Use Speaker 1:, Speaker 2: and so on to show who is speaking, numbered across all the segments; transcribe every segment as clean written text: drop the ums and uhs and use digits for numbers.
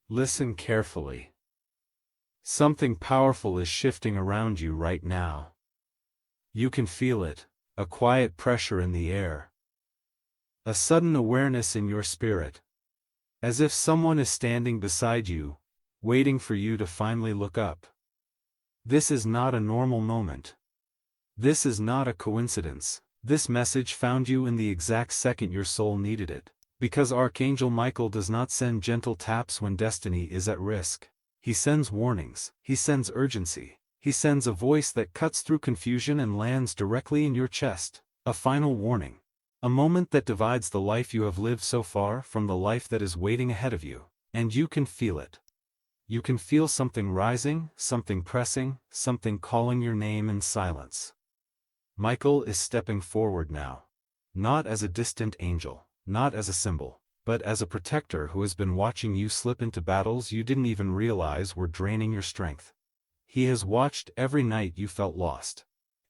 Speaker 1: Listen carefully. Something powerful is shifting around you right now. You can feel it, a quiet pressure in the air. A sudden awareness in your spirit. As if someone is standing beside you, waiting for you to finally look up. This is not a normal moment. This is not a coincidence. This message found you in the exact second your soul needed it. Because Archangel Michael does not send gentle taps when destiny is at risk. He sends warnings. He sends urgency. He sends a voice that cuts through confusion and lands directly in your chest. A final warning. A moment that divides the life you have lived so far from the life that is waiting ahead of you. And you can feel it. You can feel something rising, something pressing, something calling your name in silence. Michael is stepping forward now. Not as a distant angel, not as a symbol, but as a protector who has been watching you slip into battles you didn't even realize were draining your strength. He has watched every night you felt lost.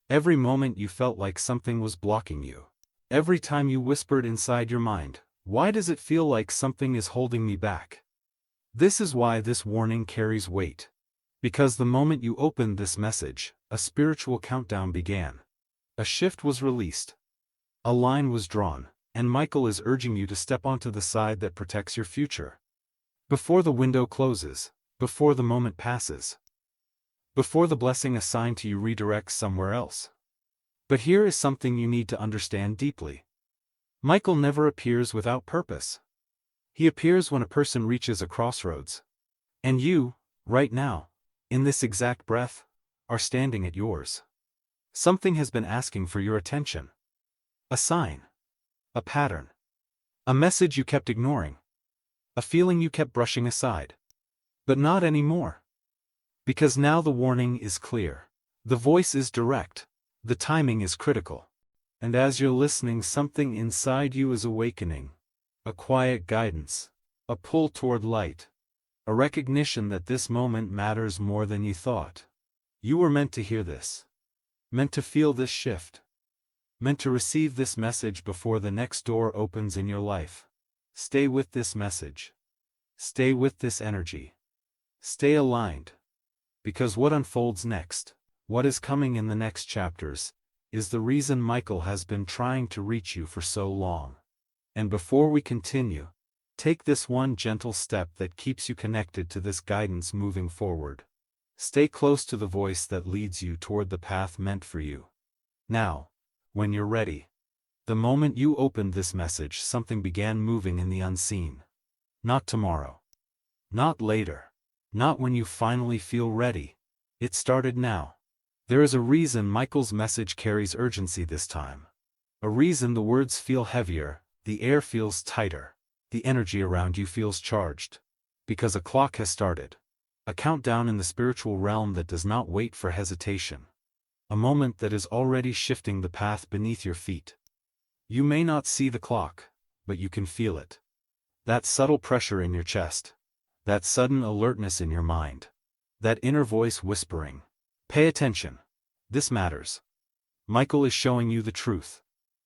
Speaker 1: Every moment you felt like something was blocking you. Every time you whispered inside your mind, "Why does it feel like something is holding me back?" This is why this warning carries weight. Because the moment you opened this message, a spiritual countdown began. A shift was released. A line was drawn, and Michael is urging you to step onto the side that protects your future. Before the window closes, before the moment passes, before the blessing assigned to you redirects somewhere else. But here is something you need to understand deeply. Michael never appears without purpose. He appears when a person reaches a crossroads. And you, right now, in this exact breath, are standing at yours. Something has been asking for your attention. A sign. A pattern. A message you kept ignoring. A feeling you kept brushing aside. But not anymore. Because now the warning is clear. The voice is direct. The timing is critical. And as you're listening, something inside you is awakening. A quiet guidance. A pull toward light. A recognition that this moment matters more than you thought. You were meant to hear this. Meant to feel this shift. Meant to receive this message before the next door opens in your life. Stay with this message. Stay with this energy. Stay aligned. Because what unfolds next, what is coming in the next chapters, is the reason Michael has been trying to reach you for so long. And before we continue, take this one gentle step that keeps you connected to this guidance moving forward. Stay close to the voice that leads you toward the path meant for you. Now, when you're ready. The moment you opened this message, something began moving in the unseen. Not tomorrow. Not later. Not when you finally feel ready. It started now. There is a reason Michael's message carries urgency this time. A reason the words feel heavier, the air feels tighter, the energy around you feels charged. Because a clock has started. A countdown in the spiritual realm that does not wait for hesitation. A moment that is already shifting the path beneath your feet. You may not see the clock, but you can feel it. That subtle pressure in your chest. That sudden alertness in your mind. That inner voice whispering, "Pay attention. This matters." Michael is showing you the truth.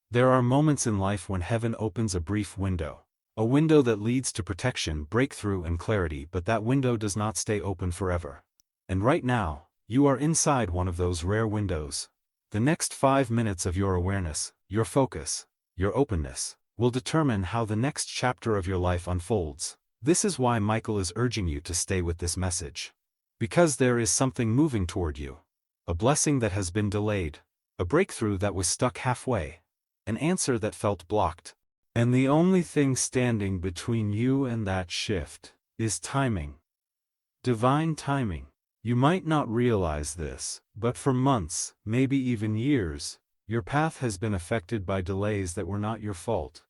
Speaker 1: There are moments in life when heaven opens a brief window. A window that leads to protection, breakthrough, and clarity, but that window does not stay open forever. And right now, you are inside one of those rare windows. The next 5 minutes of your awareness, your focus, your openness, will determine how the next chapter of your life unfolds. This is why Michael is urging you to stay with this message. Because there is something moving toward you. A blessing that has been delayed. A breakthrough that was stuck halfway. An answer that felt blocked. And the only thing standing between you and that shift is timing. Divine timing. You might not realize this, but for months, maybe even years, your path has been affected by delays that were not your fault.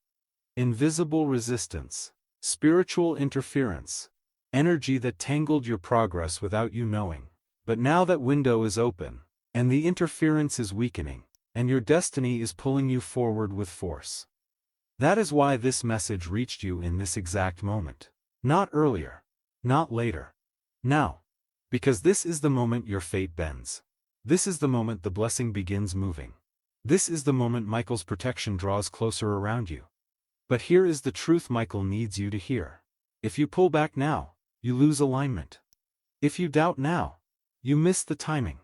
Speaker 1: Invisible resistance. Spiritual interference. Energy that tangled your progress without you knowing. But now that window is open, and the interference is weakening, and your destiny is pulling you forward with force. That is why this message reached you in this exact moment. Not earlier. Not later. Now. Because this is the moment your fate bends. This is the moment the blessing begins moving. This is the moment Michael's protection draws closer around you. But here is the truth Michael needs you to hear. If you pull back now, you lose alignment. If you doubt now, you miss the timing.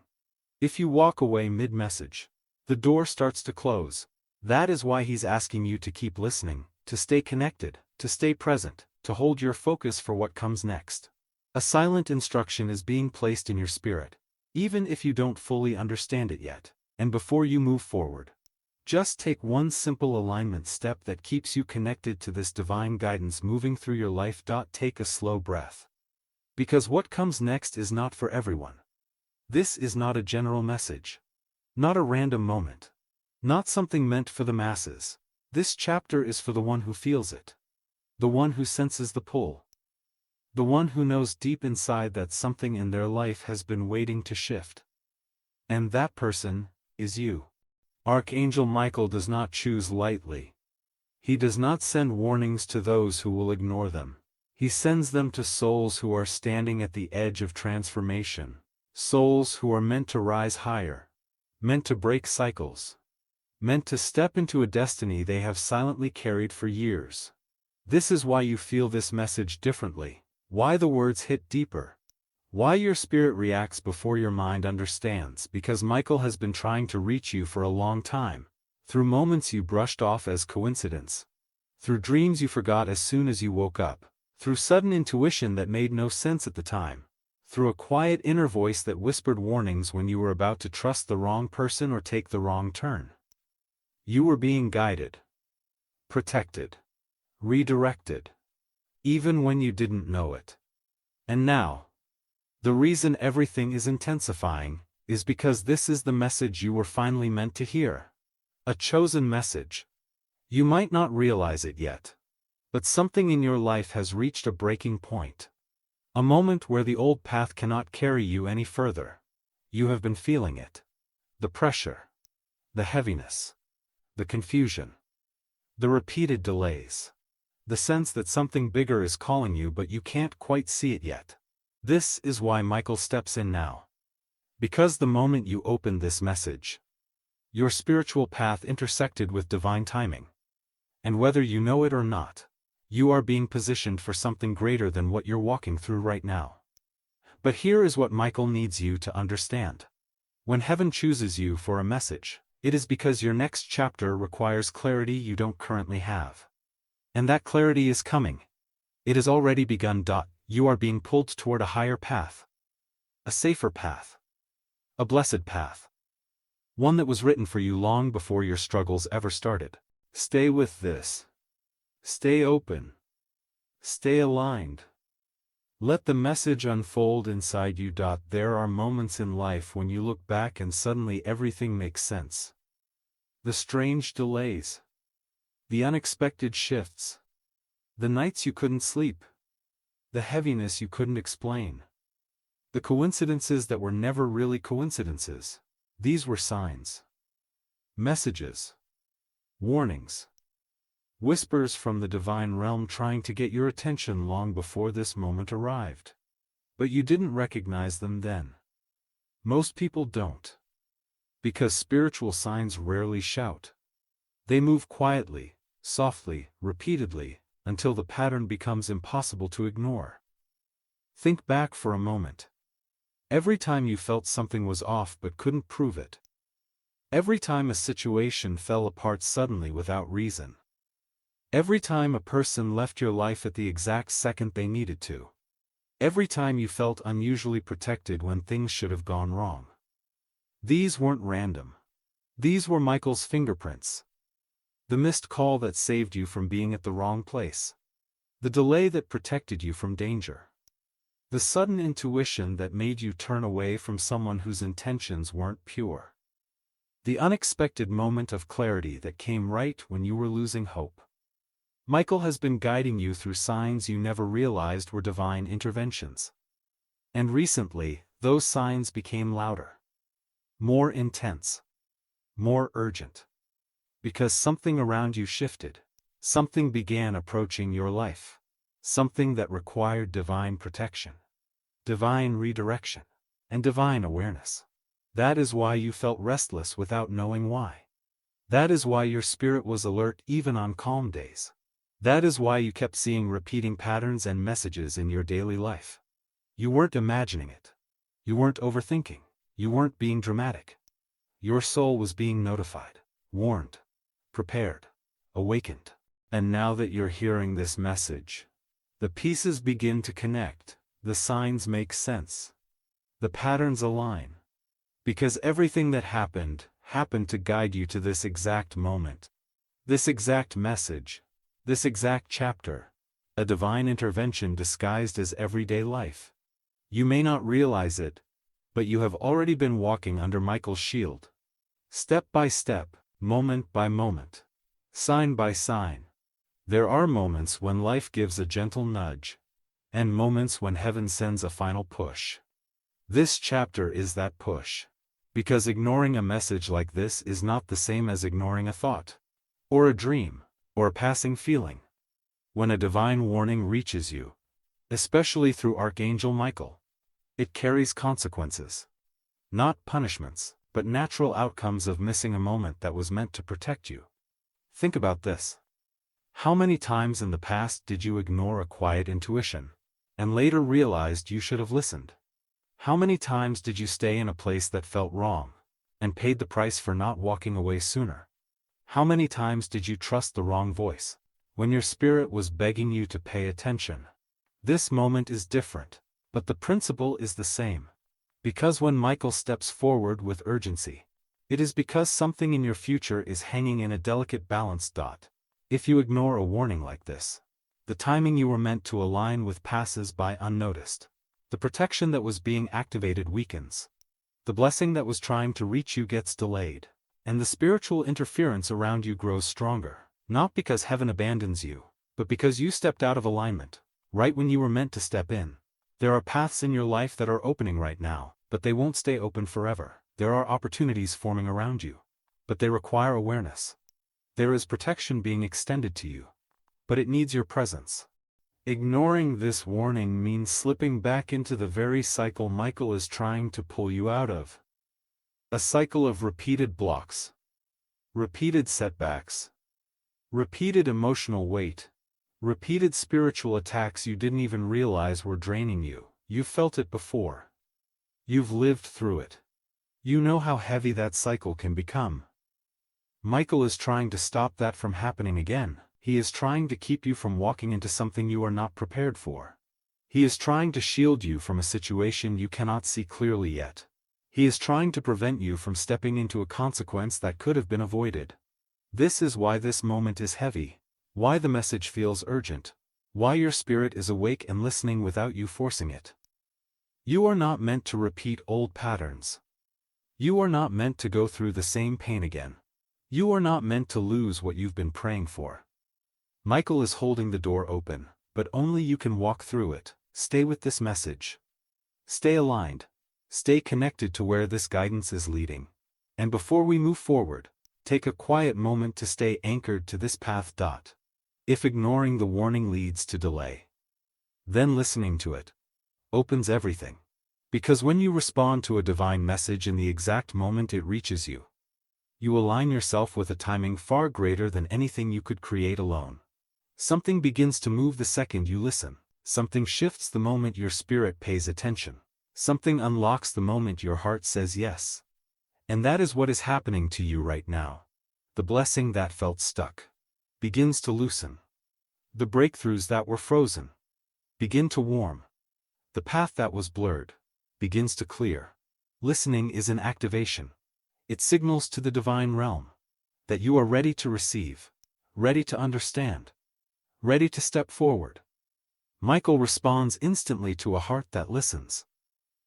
Speaker 1: If you walk away mid-message, the door starts to close. That is why he's asking you to keep listening, to stay connected, to stay present, to hold your focus for what comes next. A silent instruction is being placed in your spirit, even if you don't fully understand it yet. And before you move forward, just take one simple alignment step that keeps you connected to this divine guidance moving through your life. Take a slow breath. Because what comes next is not for everyone. This is not a general message. Not a random moment. Not something meant for the masses. This chapter is for the one who feels it. The one who senses the pull. The one who knows deep inside that something in their life has been waiting to shift. And that person is you. Archangel Michael does not choose lightly. He does not send warnings to those who will ignore them. He sends them to souls who are standing at the edge of transformation. Souls who are meant to rise higher. Meant to break cycles. Meant to step into a destiny they have silently carried for years. This is why you feel this message differently. Why the words hit deeper. Why your spirit reacts before your mind understands. Because Michael has been trying to reach you for a long time. Through moments you brushed off as coincidence. Through dreams you forgot as soon as you woke up. Through sudden intuition that made no sense at the time. Through a quiet inner voice that whispered warnings when you were about to trust the wrong person or take the wrong turn. You were being guided. Protected. Redirected. Even when you didn't know it. And now, the reason everything is intensifying is because this is the message you were finally meant to hear. A chosen message. You might not realize it yet, but something in your life has reached a breaking point. A moment where the old path cannot carry you any further. You have been feeling it. The pressure. The heaviness. The confusion. The repeated delays. The sense that something bigger is calling you but you can't quite see it yet. This is why Michael steps in now. Because the moment you opened this message, your spiritual path intersected with divine timing. And whether you know it or not, you are being positioned for something greater than what you're walking through right now. But here is what Michael needs you to understand. When heaven chooses you for a message, it is because your next chapter requires clarity you don't currently have. And that clarity is coming. It has already begun. You are being pulled toward a higher path. A safer path. A blessed path. One that was written for you long before your struggles ever started. Stay with this. Stay open. Stay aligned. Let the message unfold inside you. There are moments in life when you look back and suddenly everything makes sense. The strange delays. The unexpected shifts. The nights you couldn't sleep. The heaviness you couldn't explain. The coincidences that were never really coincidences. These were signs. Messages. Warnings. Whispers from the divine realm trying to get your attention long before this moment arrived. But you didn't recognize them then. Most people don't. Because spiritual signs rarely shout. They move quietly, softly, repeatedly, until the pattern becomes impossible to ignore. Think back for a moment. Every time you felt something was off but couldn't prove it. Every time a situation fell apart suddenly without reason. Every time a person left your life at the exact second they needed to. Every time you felt unusually protected when things should have gone wrong. These weren't random. These were Michael's fingerprints. The missed call that saved you from being at the wrong place. The delay that protected you from danger. The sudden intuition that made you turn away from someone whose intentions weren't pure. The unexpected moment of clarity that came right when you were losing hope. Michael has been guiding you through signs you never realized were divine interventions. And recently, those signs became louder. More intense. More urgent. Because something around you shifted. Something began approaching your life. Something that required divine protection. Divine redirection. And divine awareness. That is why you felt restless without knowing why. That is why your spirit was alert even on calm days. That is why you kept seeing repeating patterns and messages in your daily life. You weren't imagining it. You weren't overthinking. You weren't being dramatic. Your soul was being notified, warned, prepared, awakened. And now that you're hearing this message, the pieces begin to connect, the signs make sense. The patterns align. Because everything that happened to guide you to this exact moment. This exact message. This exact chapter. A divine intervention disguised as everyday life. You may not realize it, but you have already been walking under Michael's shield. Step by step, moment by moment. Sign by sign. There are moments when life gives a gentle nudge. And moments when heaven sends a final push. This chapter is that push. Because ignoring a message like this is not the same as ignoring a thought, or a dream, or a passing feeling. When a divine warning reaches you, especially through Archangel Michael, it carries consequences. Not punishments, but natural outcomes of missing a moment that was meant to protect you. Think about this. How many times in the past did you ignore a quiet intuition, and later realized you should have listened? How many times did you stay in a place that felt wrong, and paid the price for not walking away sooner? How many times did you trust the wrong voice, when your spirit was begging you to pay attention? This moment is different, but the principle is the same. Because when Michael steps forward with urgency, it is because something in your future is hanging in a delicate balance. If you ignore a warning like this, the timing you were meant to align with passes by unnoticed. The protection that was being activated weakens. The blessing that was trying to reach you gets delayed. And the spiritual interference around you grows stronger. Not because heaven abandons you, but because you stepped out of alignment, right when you were meant to step in. There are paths in your life that are opening right now, but they won't stay open forever. There are opportunities forming around you, but they require awareness. There is protection being extended to you, but it needs your presence. Ignoring this warning means slipping back into the very cycle Michael is trying to pull you out of. A cycle of repeated blocks, repeated setbacks, repeated emotional weight, repeated spiritual attacks you didn't even realize were draining you. You've felt it before. You've lived through it. You know how heavy that cycle can become. Michael is trying to stop that from happening again. He is trying to keep you from walking into something you are not prepared for. He is trying to shield you from a situation you cannot see clearly yet. He is trying to prevent you from stepping into a consequence that could have been avoided. This is why this moment is heavy, why the message feels urgent, why your spirit is awake and listening without you forcing it. You are not meant to repeat old patterns. You are not meant to go through the same pain again. You are not meant to lose what you've been praying for. Michael is holding the door open, but only you can walk through it. Stay with this message. Stay aligned. Stay connected to where this guidance is leading. And before we move forward, take a quiet moment to stay anchored to this path. If ignoring the warning leads to delay, then listening to it opens everything. Because when you respond to a divine message in the exact moment it reaches you, you align yourself with a timing far greater than anything you could create alone. Something begins to move the second you listen. Something shifts the moment your spirit pays attention. Something unlocks the moment your heart says yes. And that is what is happening to you right now. The blessing that felt stuck begins to loosen. The breakthroughs that were frozen begin to warm. The path that was blurred begins to clear. Listening is an activation. It signals to the divine realm that you are ready to receive, ready to understand, ready to step forward. Michael responds instantly to a heart that listens.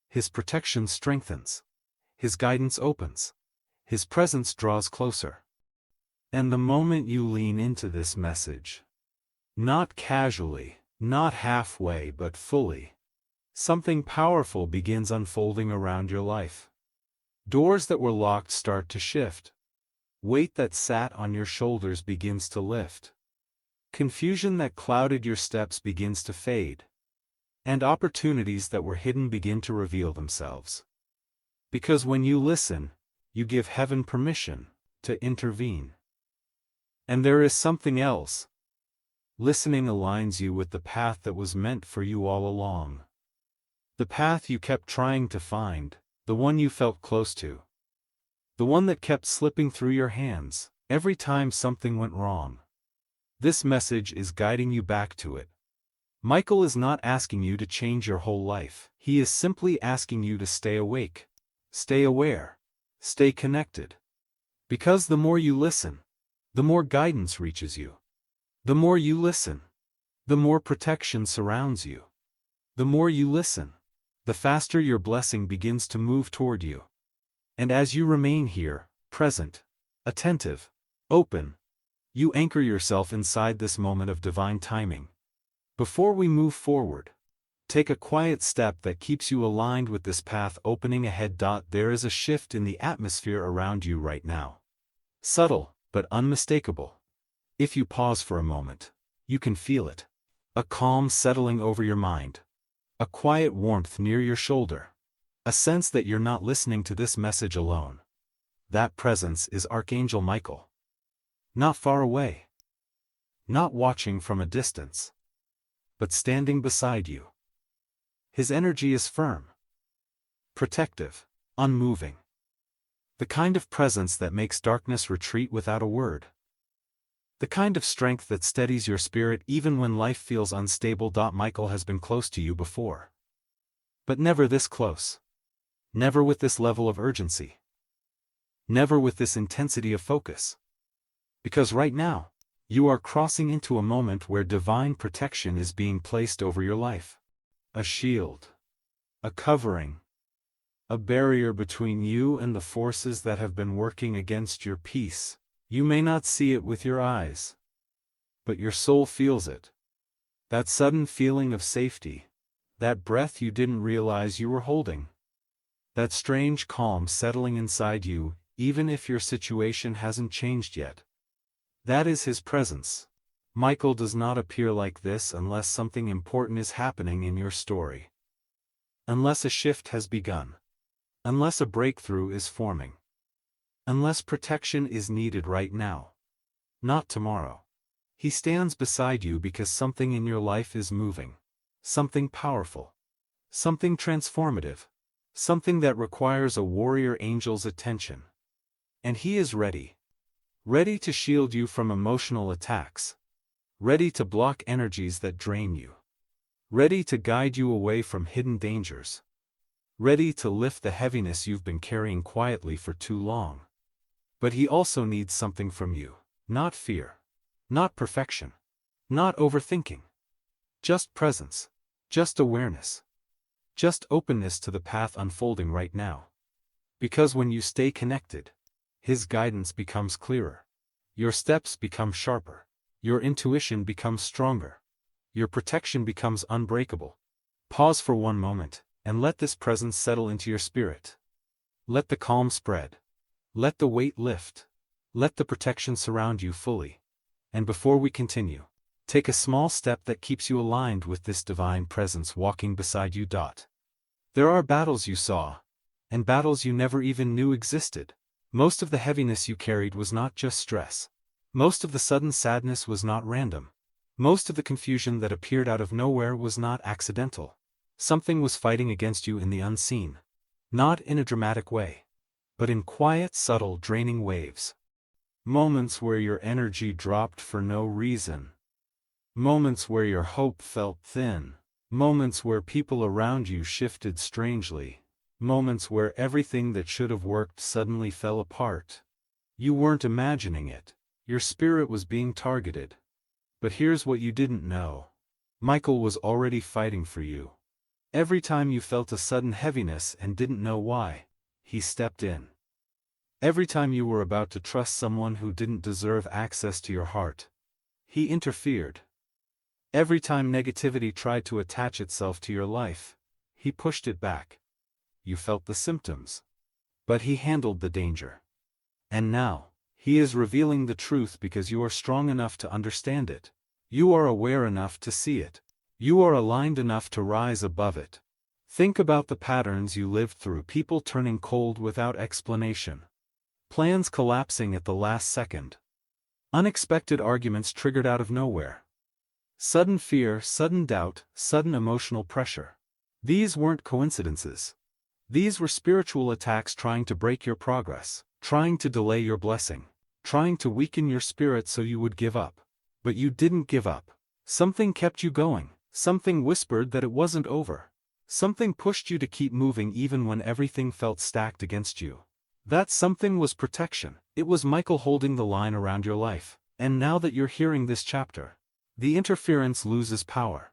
Speaker 1: His protection strengthens. His guidance opens. His presence draws closer. And the moment you lean into this message, not casually, not halfway but fully, something powerful begins unfolding around your life. Doors that were locked start to shift. Weight that sat on your shoulders begins to lift. Confusion that clouded your steps begins to fade. And opportunities that were hidden begin to reveal themselves. Because when you listen, you give heaven permission to intervene. And there is something else. Listening aligns you with the path that was meant for you all along. The path you kept trying to find, the one you felt close to. The one that kept slipping through your hands, every time something went wrong. This message is guiding you back to it. Michael is not asking you to change your whole life. He is simply asking you to stay awake. Stay aware. Stay connected. Because the more you listen, the more guidance reaches you. The more you listen, the more protection surrounds you. The more you listen, the faster your blessing begins to move toward you. And as you remain here, present, attentive, open, you anchor yourself inside this moment of divine timing. Before we move forward, take a quiet step that keeps you aligned with this path opening ahead. There is a shift in the atmosphere around you right now. Subtle, but unmistakable. If you pause for a moment, you can feel it. A calm settling over your mind. A quiet warmth near your shoulder. A sense that you're not listening to this message alone. That presence is Archangel Michael. Not far away. Not watching from a distance. But standing beside you. His energy is firm. Protective. Unmoving. The kind of presence that makes darkness retreat without a word. The kind of strength that steadies your spirit even when life feels unstable. Michael has been close to you before. But never this close. Never with this level of urgency. Never with this intensity of focus. Because right now, you are crossing into a moment where divine protection is being placed over your life. A shield. A covering. A barrier between you and the forces that have been working against your peace. You may not see it with your eyes, but your soul feels it. That sudden feeling of safety, that breath you didn't realize you were holding. That strange calm settling inside you, even if your situation hasn't changed yet. That is his presence. Michael does not appear like this unless something important is happening in your story. Unless a shift has begun. Unless a breakthrough is forming. Unless protection is needed right now. Not tomorrow. He stands beside you because something in your life is moving. Something powerful. Something transformative. Something that requires a warrior angel's attention. And he is ready. Ready to shield you from emotional attacks. Ready to block energies that drain you. Ready to guide you away from hidden dangers. Ready to lift the heaviness you've been carrying quietly for too long. But he also needs something from you. Not fear. Not perfection. Not overthinking. Just presence. Just awareness. Just openness to the path unfolding right now. Because when you stay connected, his guidance becomes clearer. Your steps become sharper. Your intuition becomes stronger. Your protection becomes unbreakable. Pause for one moment, and let this presence settle into your spirit. Let the calm spread. Let the weight lift. Let the protection surround you fully. And before we continue, take a small step that keeps you aligned with this divine presence walking beside you. There are battles you saw, and battles you never even knew existed. Most of the heaviness you carried was not just stress. Most of the sudden sadness was not random. Most of the confusion that appeared out of nowhere was not accidental. Something was fighting against you in the unseen. Not in a dramatic way, but in quiet, subtle, draining waves. Moments where your energy dropped for no reason. Moments where your hope felt thin. Moments where people around you shifted strangely. Moments where everything that should have worked suddenly fell apart. You weren't imagining it. Your spirit was being targeted. But here's what you didn't know. Michael was already fighting for you. Every time you felt a sudden heaviness and didn't know why, he stepped in. Every time you were about to trust someone who didn't deserve access to your heart, he interfered. Every time negativity tried to attach itself to your life, he pushed it back. You felt the symptoms, but he handled the danger. And now, he is revealing the truth because you are strong enough to understand it. You are aware enough to see it. You are aligned enough to rise above it. Think about the patterns you lived through: people turning cold without explanation. Plans collapsing at the last second. Unexpected arguments triggered out of nowhere. Sudden fear, sudden doubt, sudden emotional pressure. These weren't coincidences. These were spiritual attacks trying to break your progress, trying to delay your blessing, trying to weaken your spirit so you would give up. But you didn't give up. Something kept you going, something whispered that it wasn't over. Something pushed you to keep moving even when everything felt stacked against you. That something was protection. It was Michael holding the line around your life. And now that you're hearing this chapter, the interference loses power.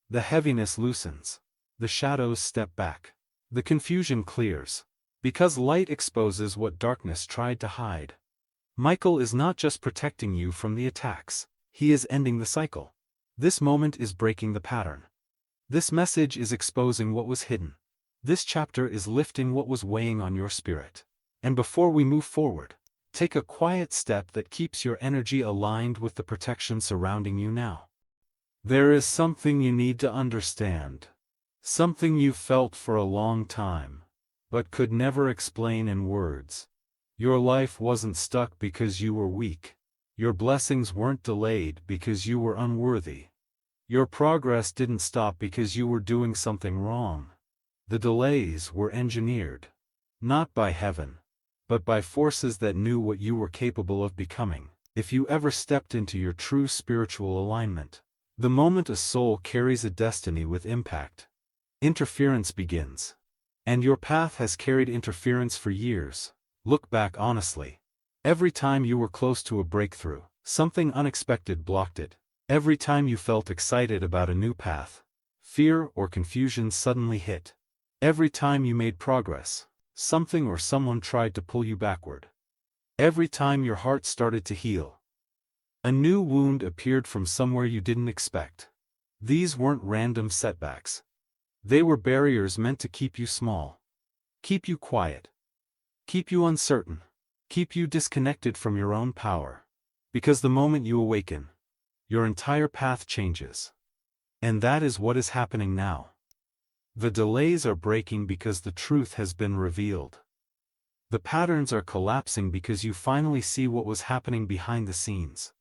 Speaker 1: The heaviness loosens. The shadows step back. The confusion clears. Because light exposes what darkness tried to hide. Michael is not just protecting you from the attacks. He is ending the cycle. This moment is breaking the pattern. This message is exposing what was hidden. This chapter is lifting what was weighing on your spirit. And before we move forward, take a quiet step that keeps your energy aligned with the protection surrounding you now. There is something you need to understand. Something you felt for a long time, but could never explain in words. Your life wasn't stuck because you were weak. Your blessings weren't delayed because you were unworthy. Your progress didn't stop because you were doing something wrong. The delays were engineered. Not by heaven, but by forces that knew what you were capable of becoming. If you ever stepped into your true spiritual alignment, the moment a soul carries a destiny with impact, interference begins. And your path has carried interference for years. Look back honestly. Every time you were close to a breakthrough, something unexpected blocked it. Every time you felt excited about a new path, fear or confusion suddenly hit. Every time you made progress, something or someone tried to pull you backward. Every time your heart started to heal, a new wound appeared from somewhere you didn't expect. These weren't random setbacks. They were barriers meant to keep you small, keep you quiet, keep you uncertain, keep you disconnected from your own power. Because the moment you awaken, your entire path changes. And that is what is happening now. The delays are breaking because the truth has been revealed. The patterns are collapsing because you finally see what was happening behind the scenes.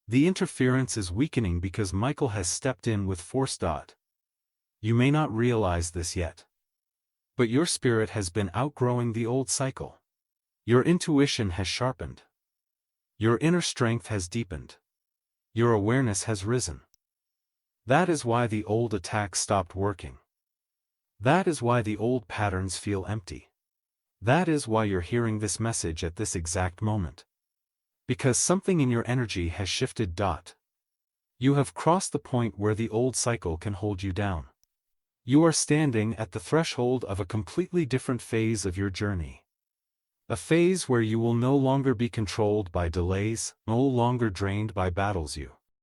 Speaker 1: The interference is weakening because Michael has stepped in with force. You may not realize this yet, but your spirit has been outgrowing the old cycle. Your intuition has sharpened. Your inner strength has deepened. Your awareness has risen. That is why the old attacks stopped working. That is why the old patterns feel empty. That is why you're hearing this message at this exact moment. Because something in your energy has shifted. You have crossed the point where the old cycle can hold you down. You are standing at the threshold of a completely different phase of your journey. A phase where you will no longer be controlled by delays, no longer drained by battles you